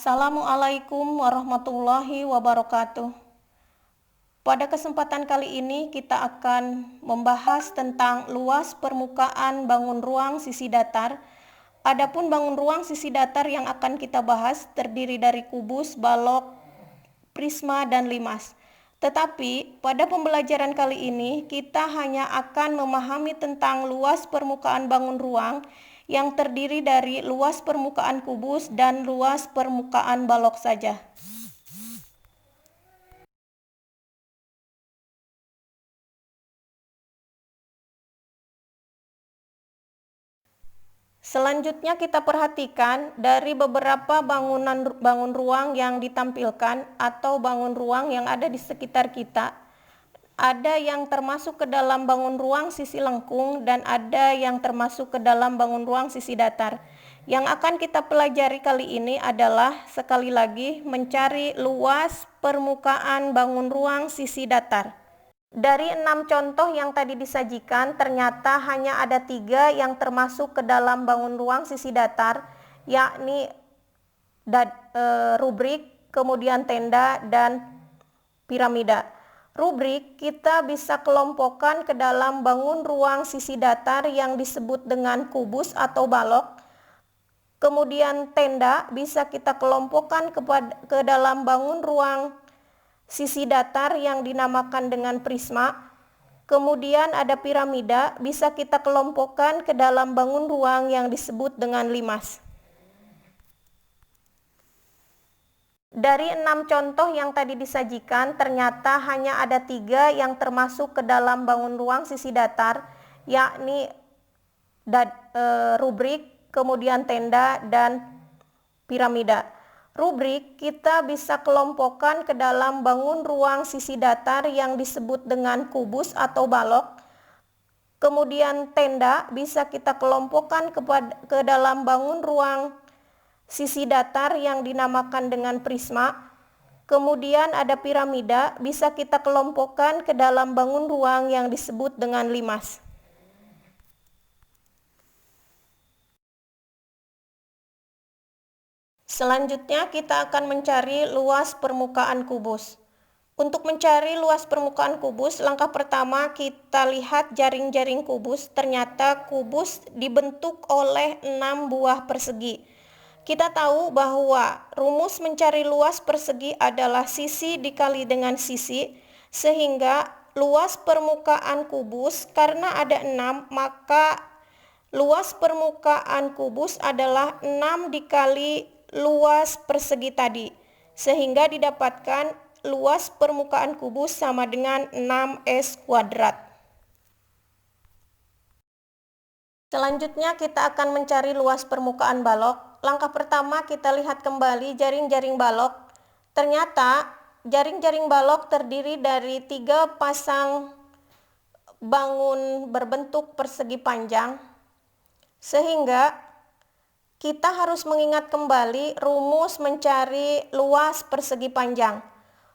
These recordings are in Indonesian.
Assalamualaikum warahmatullahi wabarakatuh. Pada kesempatan kali ini kita akan membahas tentang luas permukaan bangun ruang sisi datar. Adapun bangun ruang sisi datar yang akan kita bahas terdiri dari kubus, balok, prisma, dan limas. Tetapi pada pembelajaran kali ini kita hanya akan memahami tentang luas permukaan bangun ruang yang terdiri dari luas permukaan kubus dan luas permukaan balok saja. Selanjutnya kita perhatikan dari beberapa bangun ruang yang ditampilkan atau bangun ruang yang ada di sekitar kita. Ada yang termasuk ke dalam bangun ruang sisi lengkung dan ada yang termasuk ke dalam bangun ruang sisi datar. Yang akan kita pelajari kali ini adalah sekali lagi mencari luas permukaan bangun ruang sisi datar. Dari 6 contoh yang tadi disajikan, ternyata hanya ada 3 yang termasuk ke dalam bangun ruang sisi datar, yakni rubrik, kemudian tenda, dan piramida. Rubrik kita bisa kelompokkan ke dalam bangun ruang sisi datar yang disebut dengan kubus atau balok. Kemudian tenda bisa kita kelompokkan ke dalam bangun ruang sisi datar yang dinamakan dengan prisma. Kemudian ada piramida, bisa kita kelompokkan ke dalam bangun ruang yang disebut dengan limas. Dari 6 contoh yang tadi disajikan, ternyata hanya ada 3 yang termasuk ke dalam bangun ruang sisi datar, yakni rubrik, kemudian tenda, dan piramida. Rubrik kita bisa kelompokkan ke dalam bangun ruang sisi datar yang disebut dengan kubus atau balok. Kemudian tenda bisa kita kelompokkan ke dalam bangun ruang sisi datar yang dinamakan dengan prisma. Kemudian ada piramida, bisa kita kelompokkan ke dalam bangun ruang yang disebut dengan limas. Selanjutnya kita akan mencari luas permukaan kubus. Untuk mencari luas permukaan kubus, langkah pertama kita lihat jaring-jaring kubus. Ternyata kubus dibentuk oleh 6 buah persegi. Kita tahu bahwa rumus mencari luas persegi adalah sisi dikali dengan sisi, sehingga luas permukaan kubus karena ada 6, maka luas permukaan kubus adalah 6 dikali luas persegi tadi, sehingga didapatkan luas permukaan kubus sama dengan 6S². Selanjutnya kita akan mencari luas permukaan balok. Langkah pertama kita lihat kembali jaring-jaring balok. Ternyata jaring-jaring balok terdiri dari 3 pasang bangun berbentuk persegi panjang, sehingga kita harus mengingat kembali rumus mencari luas persegi panjang.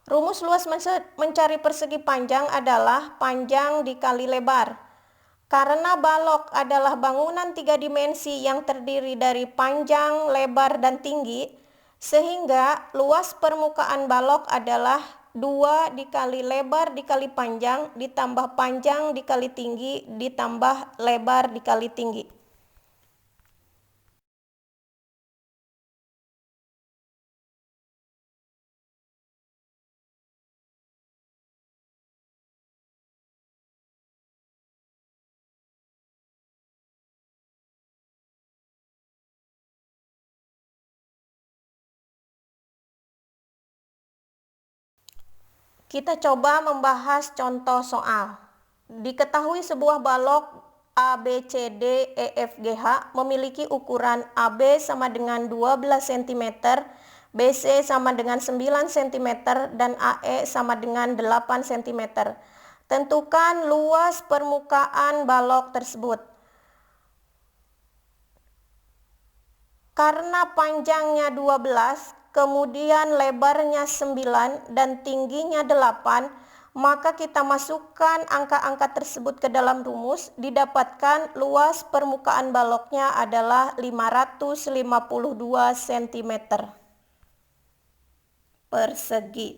Rumus luas mencari persegi panjang adalah panjang dikali lebar. Karena balok adalah bangunan 3 dimensi yang terdiri dari panjang, lebar, dan tinggi, sehingga luas permukaan balok adalah 2 dikali lebar dikali panjang ditambah panjang dikali tinggi ditambah lebar dikali tinggi. Kita coba membahas contoh soal. Diketahui sebuah balok ABCD EFGH memiliki ukuran AB sama dengan 12 cm, BC sama dengan 9 cm, dan AE sama dengan 8 cm. Tentukan luas permukaan balok tersebut. Karena panjangnya 12, kemudian lebarnya 9 dan tingginya 8, maka kita masukkan angka-angka tersebut ke dalam rumus. Didapatkan luas permukaan baloknya adalah 552 cm. persegi.